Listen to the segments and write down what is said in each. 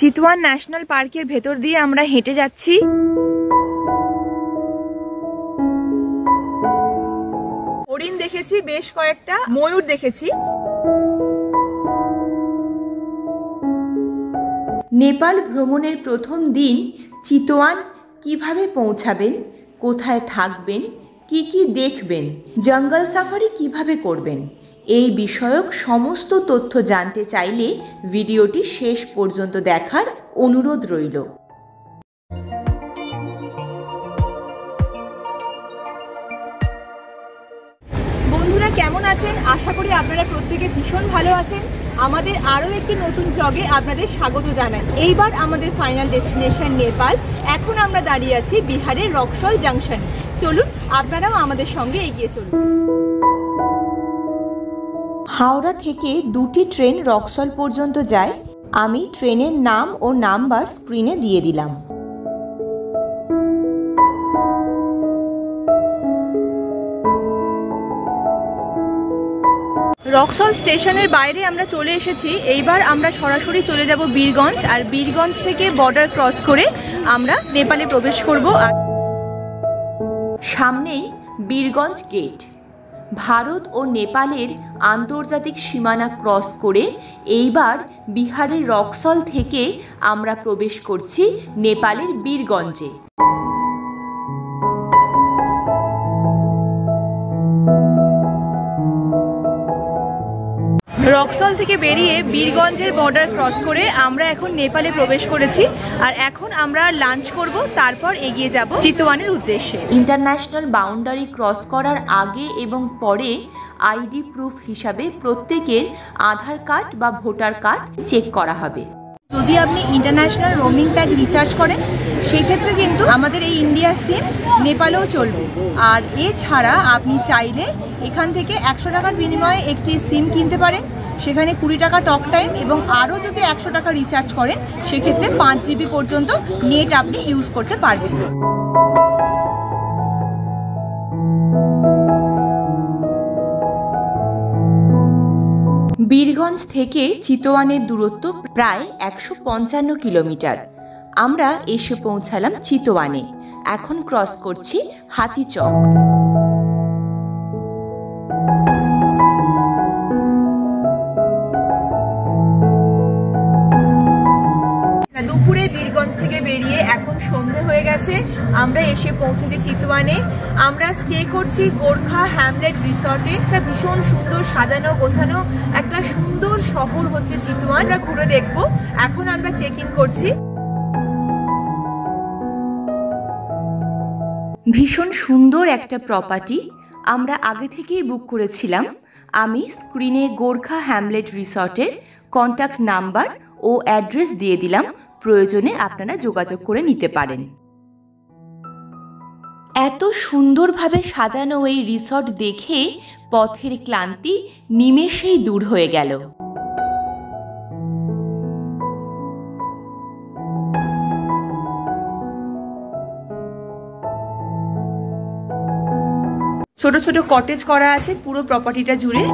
Chitwan national পার্কের ভেতর দিয়ে আমরা হেঁটে যাচ্ছি। হরিণ দেখেছি, বেশ কয়েকটা ময়ূর দেখেছি। নেপাল ভ্রমণের প্রথম দিন চিতওয়ান কিভাবে পৌঁছাবেন, কোথায় থাকবেন, কি কি দেখবেন, জঙ্গল সাফারি কিভাবে করবেন, এই বিষয়ক সমস্ত তথ্য জানতে চাইলে ভিডিওটি শেষ পর্যন্ত দেখার অনুরোধ রইল। বন্ধুরা কেমন আছেন? আশা করি আপনারা প্রত্যেকে ভীষণ ভালো আছেন। আমাদের আরও একটি নতুন ব্লগে আপনাদের স্বাগত জানাই। এইবার আমাদের ফাইনাল ডেস্টিনেশন নেপাল। এখন আমরা দাঁড়িয়ে আছি বিহারের রক্সল জাংশনে। চলুন আপনারাও আমাদের সঙ্গে এগিয়ে চলুন। হাওড়া থেকে দুটি ট্রেন রক্সল পর্যন্ত যায়। আমি ট্রেনের নাম ও নাম্বার স্ক্রিনে দিয়ে দিলাম। রক্সল স্টেশনের বাইরে আমরা চলে এসেছি। এইবার আমরা সরাসরি চলে যাব বীরগঞ্জ, আর বীরগঞ্জ থেকে বর্ডার ক্রস করে আমরা নেপালে প্রবেশ করব। আর সামনেই বীরগঞ্জ গেট। ভারত ও নেপালের আন্তর্জাতিক সীমানা ক্রস করে এইবার বিহারের রক্সল থেকে আমরা প্রবেশ করছি নেপালের বীরগঞ্জে। রক্সল থেকে বেরিয়ে বীরগঞ্জের বর্ডার ক্রস করে আমরা এখন নেপালে প্রবেশ করেছি। আর এখন আমরা লাঞ্চ করব, তারপর এগিয়ে যাব চিতওয়ানের উদ্দেশ্যে। ইন্টারন্যাশনাল বাউন্ডারি ক্রস করার আগে এবং পরে আইডি প্রুফ হিসাবে প্রত্যেকের আধার কার্ড বা ভোটার কার্ড চেক করা হবে। যদি আপনি ইন্টারন্যাশনাল রোমিং প্যাক রিচার্জ করেন সেক্ষেত্রে কিন্তু আমাদের এই ইন্ডিয়া সিম নেপালেও চলবে। আর এছাড়া আপনি চাইলে এখান থেকে 100 টাকার বিনিময়ে একটি সিম কিনতে পারেন। সেখানে 20 টাকা টক টাইম এবং আরও যদি 100 টাকা রিচার্জ করেন সেক্ষেত্রে 5 GB পর্যন্ত নেট আপনি ইউজ করতে পারবেন। বীরগঞ্জ থেকে চিতওয়ানের দূরত্ব প্রায় 155 কিলোমিটার। আমরা এসে পৌঁছালাম চিতওয়ানে। এখন ক্রস করছি হাতিচক। দুপুরে বীরগঞ্জ থেকে বেরিয়ে এখন সন্ধে হয়ে গেছে। আমরা এসে পৌঁছেছি চিতওয়ানে। আমরা স্টে করছি গোর্খা হ্যামলেট রিসর্টে। একটা ভীষণ সুন্দর সাজানো গোছানো একটা সুন্দর শহর হচ্ছে চিতওয়ান। আমরা ঘুরে দেখবো। এখন আমরা চেক ইন করছি। ভীষণ সুন্দর একটা প্রপার্টি। আমরা আগে থেকেই বুক করেছিলাম। আমি স্ক্রিনে গোর্খা হ্যামলেট রিসর্টের কন্ট্যাক্ট নাম্বার ও অ্যাড্রেস দিয়ে দিলাম। প্রয়োজনে আপনারা যোগাযোগ করে নিতে পারেন। এত সুন্দরভাবে সাজানো এই রিসর্ট দেখে পথের ক্লান্তি নিমেষেই দূর হয়ে গেল। ছোট ছোট কটেজ করা আছে পুরো প্রপার্টিটা জুড়ে।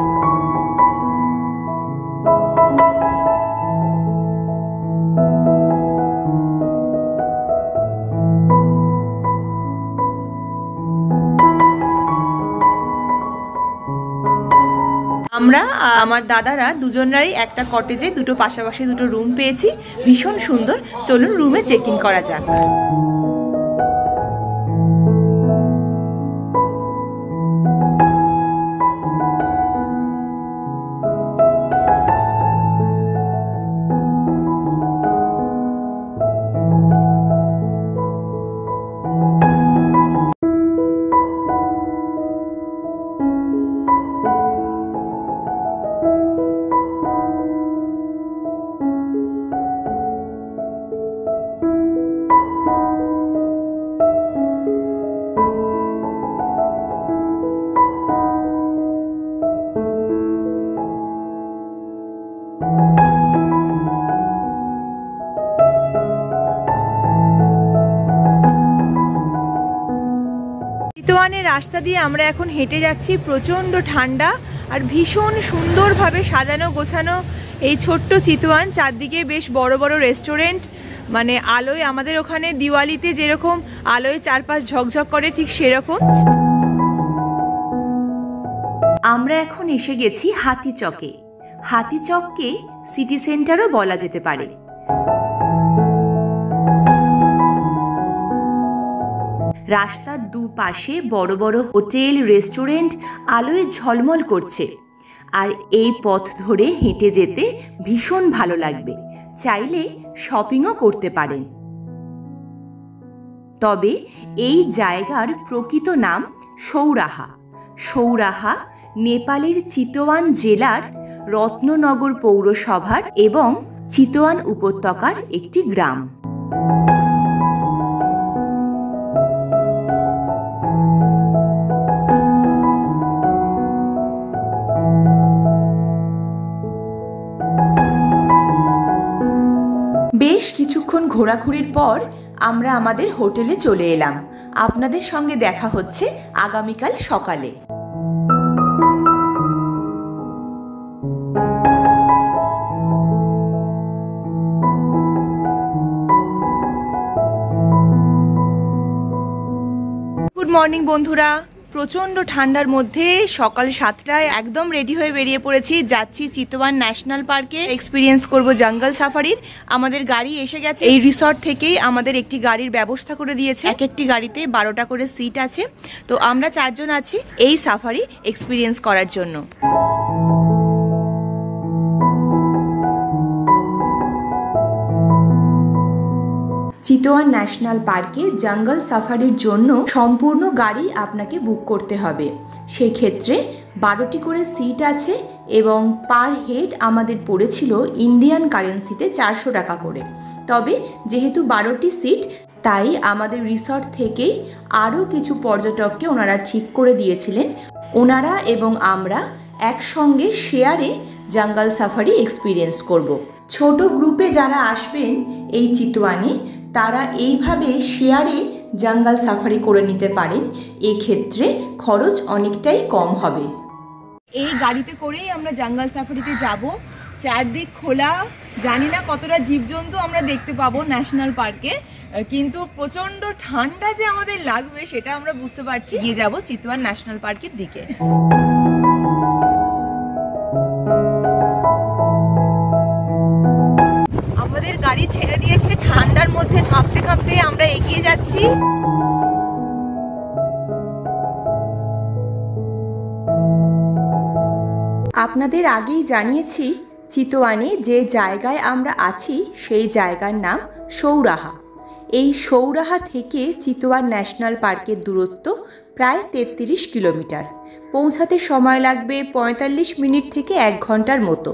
আমরা আমার দাদারা দুজনেরই একটা কটেজে দুটো পাশাপাশি দুটো রুম পেয়েছি। ভীষণ সুন্দর। চলুন রুমে চেক ইন করা যাক। চিতওয়ানের রাস্তা দিয়ে আমরা এখন হেঁটে যাচ্ছি। প্রচন্ড ঠান্ডা আর ভীষণ সুন্দরভাবে সাজানো গোছানো এই ছোট্ট চিতওয়ান, চারদিকে বেশ বড় বড় রেস্টুরেন্ট, মানে আলোয় আমাদের ওখানে দিওয়ালিতে যেরকম আলোয় চারপাশ ঝকঝক করে ঠিক সেরকম। আমরা এখন এসে গেছি হাতিচকে। হাতিচককে সিটি সেন্টারও বলা যেতে পারে। রাস্তার দুপাশে বড় বড় হোটেল, রেস্টুরেন্ট আলোয় ঝলমল করছে। আর এই পথ ধরে হেঁটে যেতে ভীষণ ভালো লাগবে। চাইলে শপিংও করতে পারেন। তবে এই জায়গার প্রকৃত নাম সৌরাহা। সৌরাহা নেপালের চিতওয়ান জেলার রত্ননগর পৌরসভার এবং চিতওয়ান উপত্যকার একটি গ্রাম। বেশ কিছুক্ষণ ঘোরাঘুরির পর আমরা আমাদের হোটেলে চলে এলাম। আপনাদের সঙ্গে দেখা হচ্ছে আগামীকাল সকালে। গুড মর্নিং বন্ধুরা, প্রচণ্ড ঠান্ডার মধ্যে সকাল 7টায় একদম রেডি হয়ে বেরিয়ে পড়েছি। যাচ্ছি চিতওয়ান ন্যাশনাল পার্কে, এক্সপিরিয়েন্স করব জঙ্গল সাফারির। আমাদের গাড়ি এসে গেছে। এই রিসর্ট থেকেই আমাদের একটি গাড়ির ব্যবস্থা করে দিয়েছে। এক একটি গাড়িতে 12টা করে সিট আছে। তো আমরা 4 জন আছি এই সাফারি এক্সপিরিয়েন্স করার জন্য। চিতওয়ান ন্যাশনাল পার্কে জঙ্গল সাফারির জন্য সম্পূর্ণ গাড়ি আপনাকে বুক করতে হবে। সেক্ষেত্রে 12টি করে সিট আছে এবং পার হেড আমাদের পড়েছিল ইন্ডিয়ান কারেন্সিতে 400 টাকা করে। তবে যেহেতু 12টি সিট, তাই আমাদের রিসর্ট থেকেই আরও কিছু পর্যটককে ওনারা ঠিক করে দিয়েছিলেন। ওনারা এবং আমরা একসঙ্গে শেয়ারে জঙ্গল সাফারি এক্সপিরিয়েন্স করব। ছোট গ্রুপে যারা আসবেন এই চিতওয়ানে, তারা এইভাবে শেয়ারে জঙ্গল সাফারি করে নিতে পারেন। এক্ষেত্রে খরচ অনেকটাই কম হবে। এই গাড়িতে করেই আমরা জঙ্গল সাফারিতে যাব। চারদিক খোলা, জানি না কতটা জীবজন্তু আমরা দেখতে পাবো ন্যাশনাল পার্কে, কিন্তু প্রচন্ড ঠান্ডা যে আমাদের লাগবে সেটা আমরা বুঝতে পারছি। গিয়ে যাব চিতওয়ান ন্যাশনাল পার্কের দিকে। আমাদের গাড়ি ছেড়ে দিয়েছে, ঠান্ডার মধ্যে কাঁপতে কাঁপতে আমরা এগিয়ে যাচ্ছি। আপনাদের আগেই জানিয়েছি চিতওয়ানে যে জায়গায় আমরা আছি সেই জায়গার নাম সৌরাহা। এই সৌরাহা থেকে চিতওয়ান ন্যাশনাল পার্কের দূরত্ব প্রায় 33 কিলোমিটার। পৌঁছাতে সময় লাগবে 45 মিনিট থেকে 1 ঘন্টার মতো।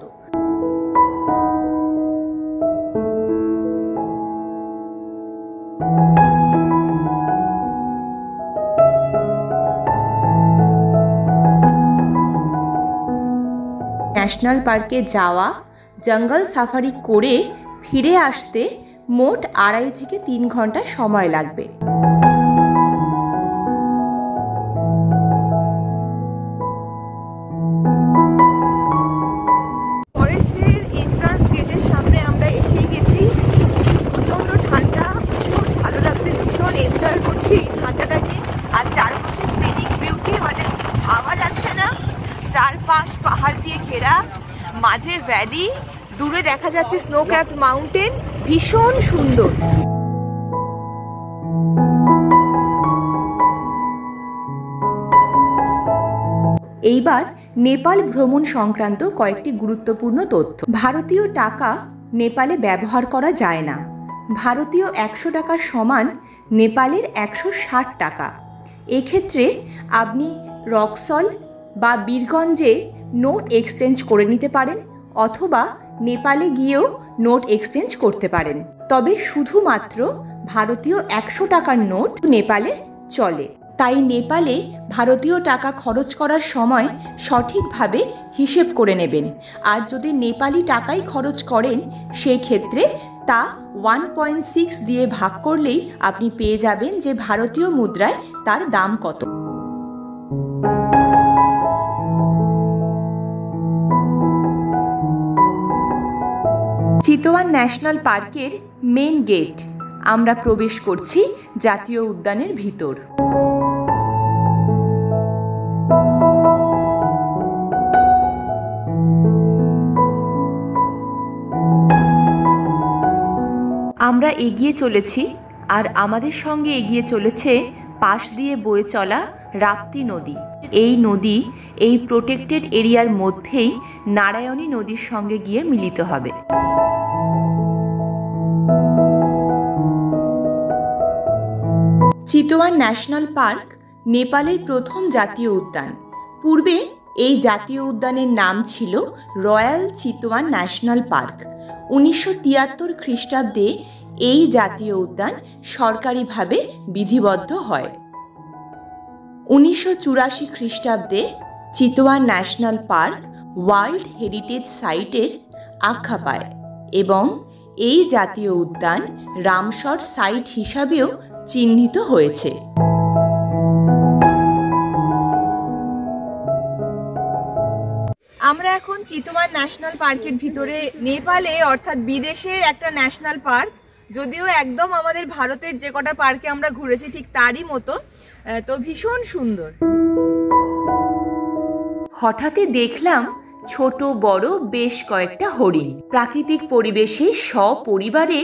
ন্যাশনাল পার্কে যাওয়া, জঙ্গল সাফারি করে ফিরে আসতে মোট 2.5 থেকে 3 ঘন্টা সময় লাগবে। ফরেস্টের এন্ট্রান্স গেটের সামনে আমরা এসে গেছি। প্রচন্ড ঠান্ডা, ভীষণ ভালো লাগছে, ভীষণ এনজয় করছি ঠান্ডাটাকে। আর চারপাশের সিনিক বিউটি, মানে ভাবা যাচ্ছে না। চারপাশ পাহাড় দিয়ে ঘেরা, মাঝে ভ্যালি, দূরে দেখা যাচ্ছে স্নো ক্যাপড মাউন্টেন, ভীষণ সুন্দর। এইবার নেপাল ভ্রমণ সংক্রান্ত কয়েকটি গুরুত্বপূর্ণ তথ্য। ভারতীয় টাকা নেপালে ব্যবহার করা যায় না। ভারতীয় 100 টাকার সমান নেপালের 160 টাকা। এক্ষেত্রে আপনি রক্সল বা বীরগঞ্জে নোট এক্সচেঞ্জ করে নিতে পারেন, অথবা নেপালে গিয়েও নোট এক্সচেঞ্জ করতে পারেন। তবে শুধুমাত্র ভারতীয় 100 টাকার নোট নেপালে চলে। তাই নেপালে ভারতীয় টাকা খরচ করার সময় সঠিকভাবে হিসেব করে নেবেন। আর যদি নেপালি টাকাই খরচ করেন, সেক্ষেত্রে তা 1.6 দিয়ে ভাগ করলেই আপনি পেয়ে যাবেন যে ভারতীয় মুদ্রায় তার দাম কত। চিতওয়ান ন্যাশনাল পার্কের মেন গেট। আমরা প্রবেশ করছি জাতীয় উদ্যানের ভিতর। আমরা এগিয়ে চলেছি আর আমাদের সঙ্গে এগিয়ে চলেছে পাশ দিয়ে বয়ে চলা রাপ্তি নদী। এই নদী এই প্রোটেক্টেড এরিয়ার মধ্যেই নারায়ণী নদীর সঙ্গে গিয়ে মিলিত হবে। চিতওয়ান ন্যাশনাল পার্ক নেপালের প্রথম জাতীয় উদ্যান। পূর্বে এই জাতীয় উদ্যানের নাম ছিল রয়্যাল চিতওয়ান ন্যাশনাল পার্ক। 1973 খ্রিস্টাব্দে এই জাতীয় উদ্যান সরকারিভাবে বিধিবদ্ধ হয়। 1984 খ্রিস্টাব্দে Chitwan national park world heritage সাইটের আখ্যা পায় এবং এই জাতীয় উদ্যান রামসর সাইট হিসাবেও চিহ্নিত হয়েছে। আমরা এখন চিতওয়ান ন্যাশনাল পার্কের ভিতরে। নেপালে অর্থাৎ বিদেশের একটা ন্যাশনাল পার্ক, যদিও একদম আমাদের ভারতের যে কটা পার্কে আমরা ঘুরেছি ঠিক তারই মতো, তো ভীষণ সুন্দর। হঠাৎই দেখলাম ছোট বড় বেশ কয়েকটা হরিণ প্রাকৃতিক পরিবেশে সপরিবারে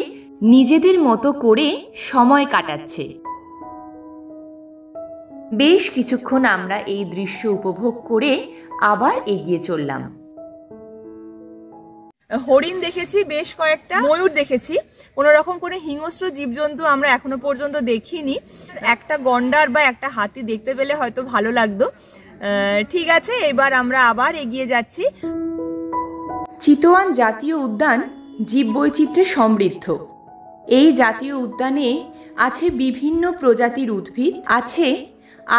নিজেদের মতো করে সময় কাটাচ্ছে। বেশ কিছুক্ষণ আমরা এই দৃশ্য উপভোগ করে আবার এগিয়ে চললাম। হরিণ দেখেছি, বেশ কয়েকটা ময়ূর দেখেছি। কোন রকম কোনো হিংস্র জীবজন্তু আমরা এখনো পর্যন্ত দেখিনি। একটা গন্ডার বা একটা হাতি দেখতে পেলে হয়তো ভালো লাগতো। ঠিক আছে, এবার আমরা আবার এগিয়ে যাচ্ছি। চিতওয়ান জাতীয় উদ্যান জীববৈচিত্র্যে সমৃদ্ধ। এই জাতীয় উদ্যানে আছে বিভিন্ন প্রজাতির উদ্ভিদ, আছে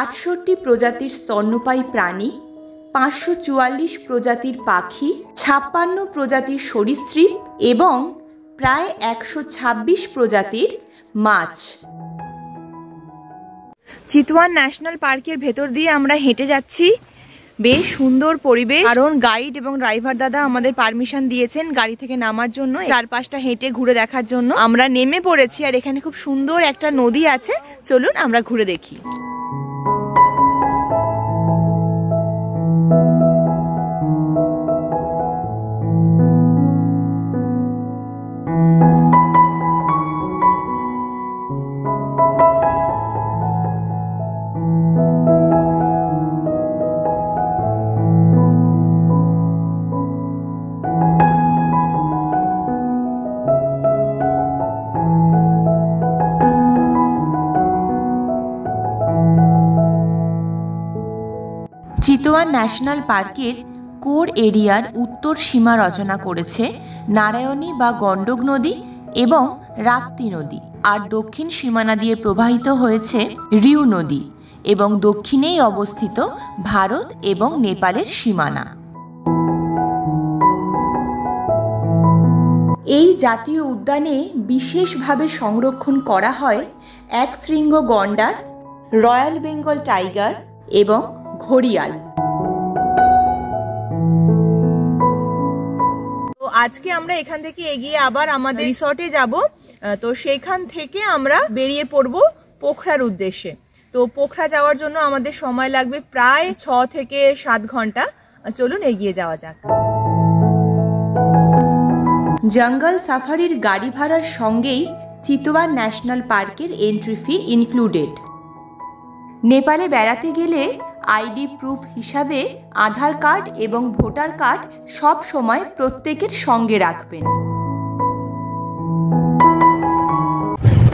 68 প্রজাতির স্তন্যপায়ী প্রাণী, 544 প্রজাতির পাখি, 56 প্রজাতির সরীসৃপ এবং প্রায় 126 প্রজাতির মাছ। চিতওয়ান ন্যাশনাল পার্কের ভেতর দিয়ে আমরা হেঁটে যাচ্ছি। বেশ সুন্দর পরিবেশ, কারণ গাইড এবং ড্রাইভার দাদা আমাদের পারমিশন দিয়েছেন গাড়ি থেকে নামার জন্য, চারপাশটা হেঁটে ঘুরে দেখার জন্য। আমরা নেমে পড়েছি আর এখানে খুব সুন্দর একটা নদী আছে, চলুন আমরা ঘুরে দেখি। চিতওয়ান ন্যাশনাল পার্কের কোর এরিয়ার উত্তর সীমা রচনা করেছে নারায়ণী বা গণ্ডক নদী এবং রাপ্তি নদী, আর দক্ষিণ সীমানা দিয়ে প্রবাহিত হয়েছে রিউ নদী এবং দক্ষিণেই অবস্থিত ভারত এবং নেপালের সীমানা। এই জাতীয় উদ্যানে বিশেষভাবে সংরক্ষণ করা হয় একশৃঙ্গ গন্ডার, রয়্যাল বেঙ্গল টাইগার এবং ঘড়িয়াল। তো আজকে আমরা এখান থেকে এগিয়ে আবার আমাদের রিসর্টে যাব। তো সেখান থেকে আমরা বেরিয়ে পড়ব পোখরার উদ্দেশ্যে। তো পোখরা যাওয়ার জন্য আমাদের সময় লাগবে প্রায় 6 থেকে 7 ঘন্টা। চলুন এগিয়ে যাওয়া যাক। জঙ্গল সাফারির গাড়ি ভাড়ার সঙ্গেই চিতওয়ান ন্যাশনাল পার্কের এন্ট্রি ফি ইনক্লুডেড। নেপালে বেড়াতে গেলে আইডি প্রুফ হিসাবে আধার কার্ড এবং ভোটার কার্ড সব সময় প্রত্যেকের সঙ্গে রাখবেন।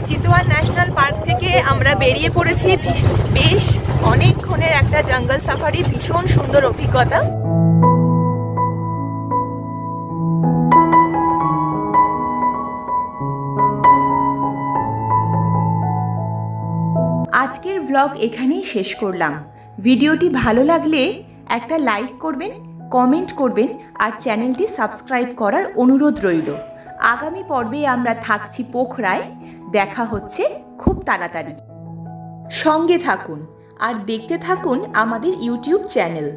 চিতওয়ান ন্যাশনাল পার্ক থেকে আমরা বেরিয়ে পড়েছি। বেশ অনেকক্ষণের একটা জঙ্গল সাফারি, ভীষণ সুন্দর অভিজ্ঞতা। আজকের ব্লগ এখানেই শেষ করলাম। ভিডিওটি ভালো লাগলে একটা লাইক করবেন, কমেন্ট করবেন আর চ্যানেলটি সাবস্ক্রাইব করার অনুরোধ রইল। আগামী পর্বে আমরা থাকছি পোখরায়। দেখা হচ্ছে খুব তাড়াতাড়ি। সঙ্গে থাকুন আর দেখতে থাকুন আমাদের ইউটিউব চ্যানেল।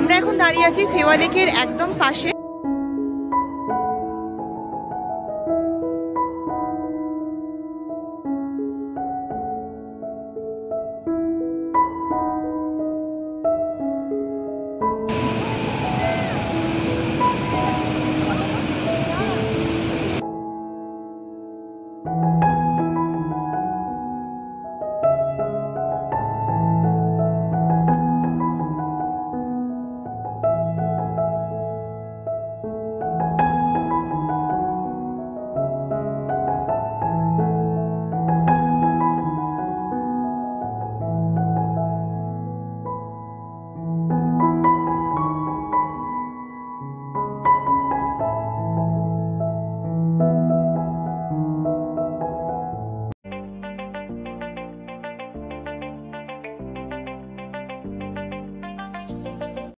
আমরা এখন দাঁড়িয়ে আছি ফেওয়া লেকের একদম পাশে।